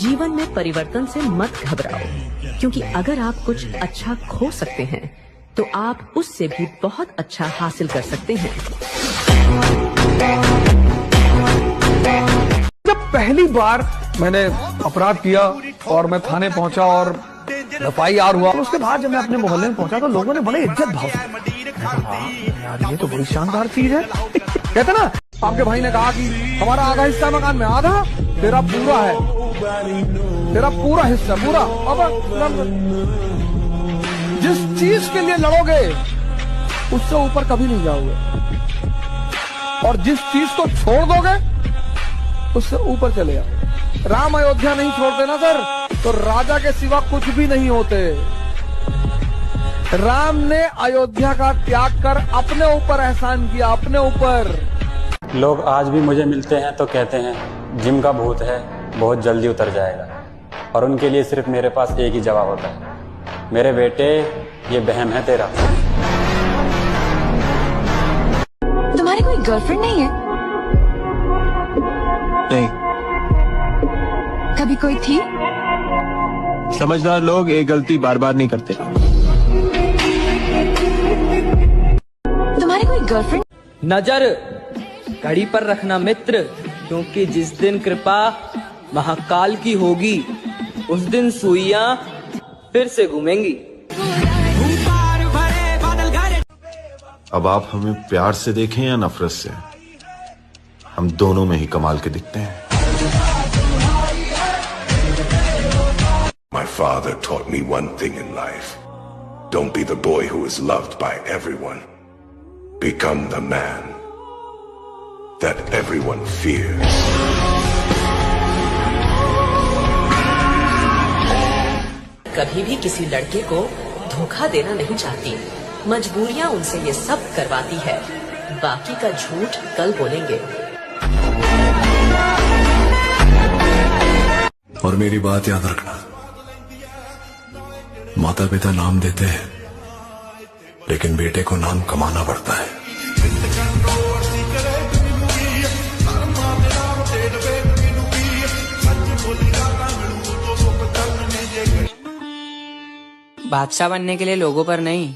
जीवन में परिवर्तन से मत घबराओ, क्योंकि अगर आप कुछ अच्छा खो सकते हैं तो आप उससे भी बहुत अच्छा हासिल कर सकते हैं। जब पहली बार मैंने अपराध किया और मैं थाने पहुंचा और FIR हुआ, उसके बाद जब मैं अपने मोहल्ले में पहुंचा तो लोगों ने बड़े इज्जत भाव से, यार ये तो बड़ी शानदार चीज है। कहते ना, आपके भाई ने कहा कि हमारा आधा हिस्सा मकान में, आधा तेरा पूरा है, तेरा पूरा हिस्सा पूरा। अब जिस चीज के लिए लड़ोगे उससे ऊपर कभी नहीं जाओगे, और जिस चीज को छोड़ दोगे उससे ऊपर चले आओ। राम अयोध्या नहीं छोड़ते ना सर, तो राजा के सिवा कुछ भी नहीं होते। राम ने अयोध्या का त्याग कर अपने ऊपर एहसान किया, अपने ऊपर। लोग आज भी मुझे मिलते हैं तो कहते हैं जिम का भूत है, बहुत जल्दी उतर जाएगा, और उनके लिए सिर्फ मेरे पास एक ही जवाब होता है, मेरे बेटे ये वहम है तेरा। तुम्हारी कोई गर्लफ्रेंड नहीं है? नहीं। कभी कोई थी? समझदार लोग एक गलती बार बार नहीं करते। तुम्हारी कोई गर्लफ्रेंड? नजर घड़ी पर रखना मित्र, क्योंकि जिस दिन कृपा महाकाल की होगी उस दिन सुइयां फिर से घूमेंगी। अब आप हमें प्यार से देखें या नफरत से, हम दोनों में ही कमाल के दिखते हैं। My father taught me one thing in life. Don't be the boy who is loved by everyone. Become the man that everyone fears. कभी भी किसी लड़के को धोखा देना नहीं चाहती, मजबूरियां उनसे ये सब करवाती है, बाकी का झूठ कल बोलेंगे। और मेरी बात याद रखना, माता पिता नाम देते हैं लेकिन बेटे को नाम कमाना पड़ता है। बादशाह बनने के लिए लोगों पर नहीं,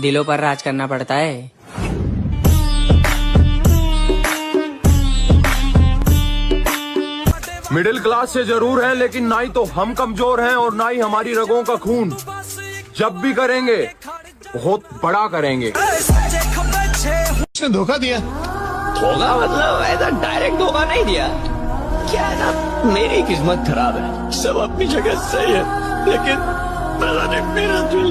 दिलों पर राज करना पड़ता है। मिडिल क्लास से जरूर है, लेकिन ना ही तो हम कमजोर हैं और ना ही हमारी रगों का खून। जब भी करेंगे बहुत बड़ा करेंगे। उसने धोखा दिया। धोखा मतलब ऐसा डायरेक्ट धोखा नहीं दिया, क्या है ना, मेरी किस्मत खराब है, सब अपनी जगह सही है, लेकिन मेरा दिल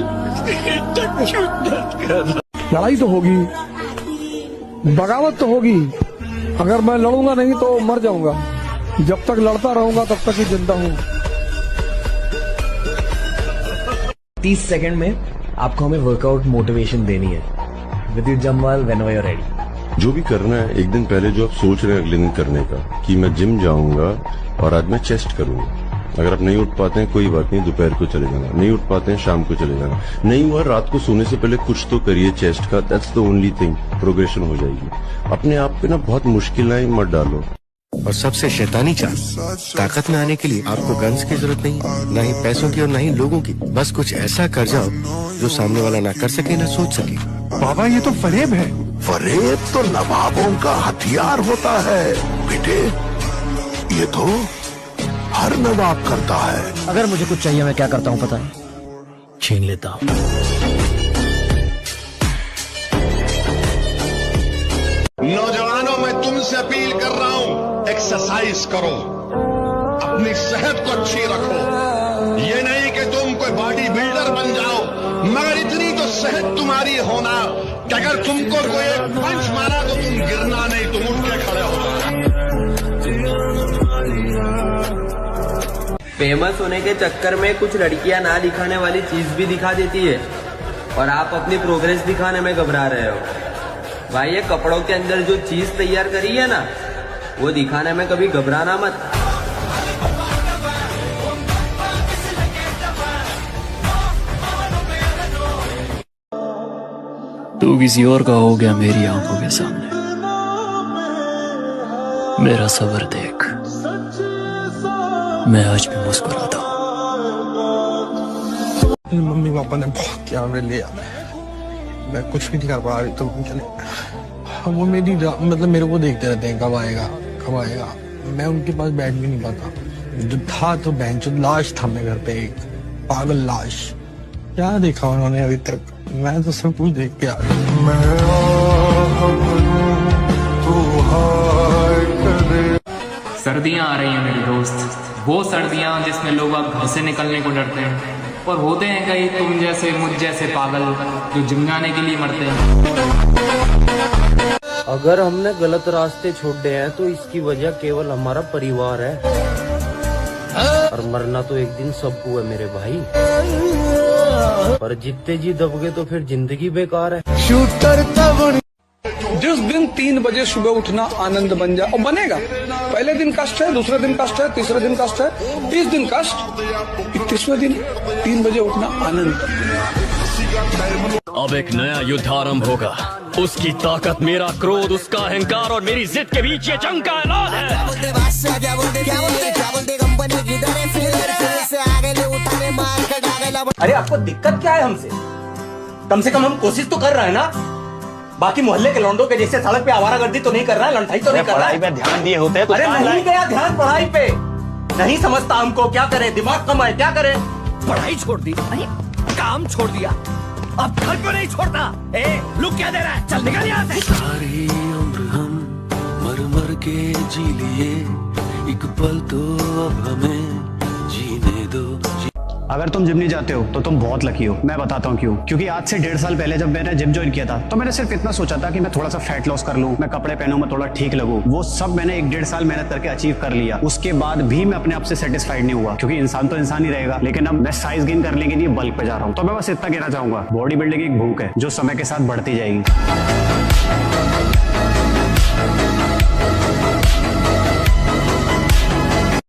लड़ाई तो होगी, बगावत तो होगी। अगर मैं लड़ूंगा नहीं तो मर जाऊंगा, जब तक लड़ता रहूंगा तब तक ही जिंदा हूँ। 30 सेकंड में आपको हमें वर्कआउट मोटिवेशन देनी है। Vidyut Jammwal, whenever you are ready. जो भी करना है, एक दिन पहले जो आप सोच रहे हैं अगले दिन करने का, कि मैं जिम जाऊंगा और आज मैं चेस्ट करूंगा। अगर आप नहीं उठ पाते हैं कोई बात नहीं, दोपहर को चले जाना, नहीं उठ पाते हैं शाम को चले जाना, नहीं हुआ रात को सोने से पहले कुछ तो करिए चेस्ट का। That's the only thing, progression हो जाएगी। अपने आप पे ना बहुत मुश्किलें मत डालो। और सबसे शैतानी चाल, ताकत में आने के लिए आपको गन्स की जरूरत नहीं, ना ही पैसों की और ना ही लोगों की। बस कुछ ऐसा कर जाओ जो सामने वाला ना कर सके ना सोच सके। बाबा ये तो फरेब है। फरेब तो नवाबों का हथियार होता है बेटे, ये तो हर नवाब करता है। अगर मुझे कुछ चाहिए मैं क्या करता हूँ पता है? छीन लेता हूँ। नौजवानों, मैं तुमसे अपील कर रहा हूं, एक्सरसाइज करो, अपनी सेहत को अच्छी रखो। ये नहीं कि तुम कोई बॉडी बिल्डर बन जाओ, मगर इतनी तो सेहत तुम्हारी होना कि अगर तुमको कोई एक पंच मारा तो तुम गिरना नहीं, तुम उठ के खड़े हो। फेमस होने के चक्कर में कुछ लड़कियां ना दिखाने वाली चीज भी दिखा देती है, और आप अपनी प्रोग्रेस दिखाने में घबरा रहे हो। भाई ये कपड़ों के अंदर जो चीज तैयार करी है ना, वो दिखाने में कभी घबराना मत। तू किसी और का हो गया मेरी आंखों के सामने, मेरा सब्र देख। मैं आज भी मुस्कुराता हूँ। मम्मी पापा ने बहुत क्या मेरे लिए, मैं कुछ भी नहीं कर पा रही, तो वो मेरी मतलब मेरे को देखते रहते हैं कब आएगा कब आएगा। मैं उनके पास बैठ भी नहीं पाता। जो था तो बेंच लाश था मेरे घर पे, एक पागल लाश। क्या देखा उन्होंने अभी तक? मैं तो सब कुछ देख के आ सर्दियां आ रही हैं मेरे दोस्त, वो सर्दियां जिसमें लोग अब घर से निकलने को डरते हैं, और होते हैं कई तुम जैसे मुझ जैसे पागल जो जिम जाने के लिए मरते हैं। अगर हमने गलत रास्ते छोड़ दिए हैं तो इसकी वजह केवल हमारा परिवार है, और मरना तो एक दिन सबको है मेरे भाई। पर जितने जी दब गए तो फिर जिंदगी बेकार है। जिस दिन 3 बजे सुबह उठना आनंद बन जाए, और बनेगा। पहले दिन कष्ट है, दूसरे दिन कष्ट है, तीसरे दिन कष्ट है, 30 दिन कष्ट, 31वें दिन 3 बजे उठना आनंद। अब एक नया युद्ध आरंभ होगा। उसकी ताकत, मेरा क्रोध, उसका अहंकार और मेरी जिद के बीच ये जंग का ऐलान है। अरे आपको दिक्कत क्या है हमसे? कम से कम हम कोशिश तो कर रहे हैं ना। बाकी मोहल्ले के लौंडों के जैसे सड़क पे आवारागर्दी तो नहीं कर रहा है, लंठाई तो नहीं कर रहा है। पढ़ाई पे ध्यान दिए होते हैं। अरे नहीं गया ध्यान पढ़ाई पे, नहीं समझता हमको। क्या करें, दिमाग कम है, क्या करें? पढ़ाई छोड़ दी, अरे काम छोड़ दिया, अब घर को नहीं छोड़ता। लुक क्या दे रहा है, चल निकल यहाँ से। सारी उम्र हम मर मर के जी लिए, एक पल तो अब हमें जीने दो। अगर तुम जिम नहीं जाते हो तो तुम बहुत लकी हो। मैं बताता हूँ क्यों। क्योंकि आज से 1.5 साल पहले जब मैंने जिम ज्वाइन किया था तो मैंने सिर्फ इतना सोचा था कि मैं थोड़ा सा फैट लॉस कर लूँ, मैं कपड़े पहनूं, मैं थोड़ा ठीक लगूं। वो सब मैंने 1.5 साल मेहनत करके अचीव कर लिया। उसके बाद भी मैं अपने आप से सेटिस्फाइड नहीं हुआ, क्योंकि इंसान तो इंसान ही रहेगा। लेकिन अब मैं साइज गेन करने के लिए बल्क पे जा रहा हूँ। तो मैं बस इतना कहना चाहूंगा, बॉडी बिल्डिंग एक भूख है जो समय के साथ बढ़ती जाएगी।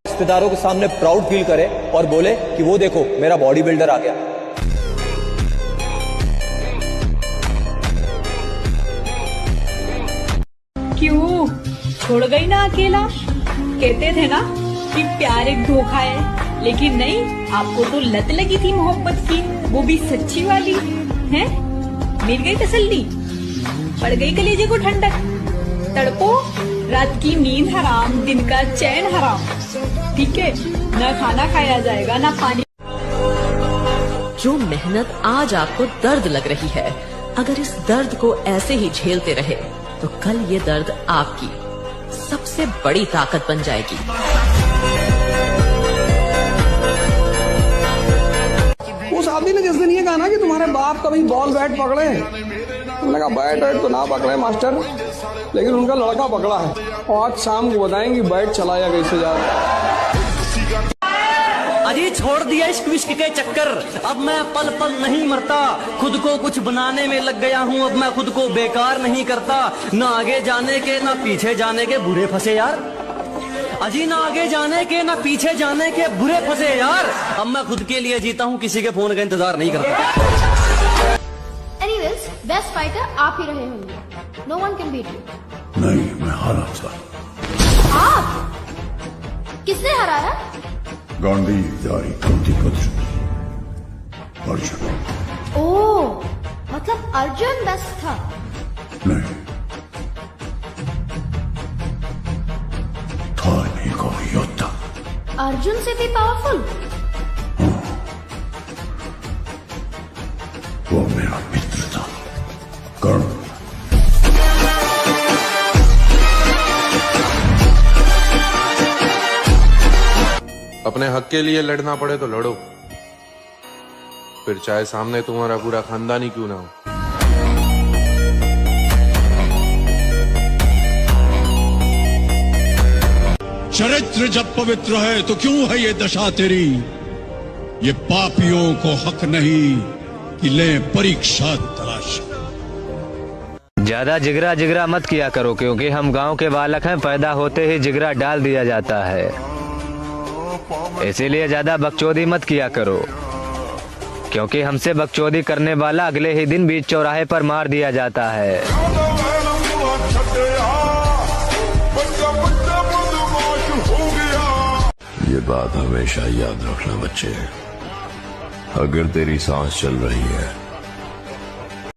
रिश्तेदारों के सामने प्राउड फील करे और बोले कि वो देखो मेरा बॉडी बिल्डर आ गया। क्यों छोड़ गई ना अकेला? कहते थे ना कि प्यार एक धोखा है, लेकिन नहीं, आपको तो लत लगी थी मोहब्बत की, वो भी सच्ची वाली है। मिल गई तसल्ली, पड़ गई कलेजे को ठंडक। तड़पो, रात की नींद हराम, दिन का चैन हराम। ठीक है, ना खाना खाया जाएगा ना पानी। जो मेहनत आज आपको दर्द लग रही है, अगर इस दर्द को ऐसे ही झेलते रहे तो कल ये दर्द आपकी सबसे बड़ी ताकत बन जाएगी। उस आदमी ने जिस दिन ये कहा ना कि तुम्हारे बाप कभी बॉल बैट पकड़े, उन्होंने कहा बैट वैट तो ना पकड़े मास्टर, लेकिन उनका लड़का पकड़ा है, और आज शाम को बताएंगे बैट चलाया कैसे जा रहा है। अजी छोड़ दिया इश्क विश्क के चक्कर, अब मैं पल पल नहीं मरता। खुद को कुछ बनाने में लग गया हूँ, अब मैं खुद को बेकार नहीं करता। ना आगे जाने के ना पीछे जाने के बुरे फंसे यार। अजी ना आगे जाने के ना पीछे जाने के बुरे फंसे यार। अब मैं खुद के लिए जीता हूँ, किसी के फोन का इंतजार नहीं करता। एनीवेज, बेस्ट फाइटर आप ही रहे होंगे। No one can beat you. नहीं, मैं हारा था। आप? किसने हराया? गांधी दारी कुंती पुत्र अर्जुन। ओह, मतलब अर्जुन बेस्ट था? नहीं, था एक और योद्धा अर्जुन से भी पावरफुल? वो मेरा मित्र था, कर्ण। अपने हक के लिए लड़ना पड़े तो लड़ो, फिर चाहे सामने तुम्हारा पूरा खानदान ही क्यों ना हो। चरित्र जब पवित्र है तो क्यों है ये दशा तेरी? ये पापियों को हक नहीं कि ले परीक्षा तलाश। ज्यादा जिगरा जिगरा मत किया करो, क्योंकि हम गांव के बालक हैं, पैदा होते ही जिगरा डाल दिया जाता है। इसीलिए ज्यादा बकचोदी मत किया करो, क्योंकि हमसे बकचोदी करने वाला अगले ही दिन बीच चौराहे पर मार दिया जाता है। ये बात हमेशा याद रखना बच्चे, अगर तेरी सांस चल रही है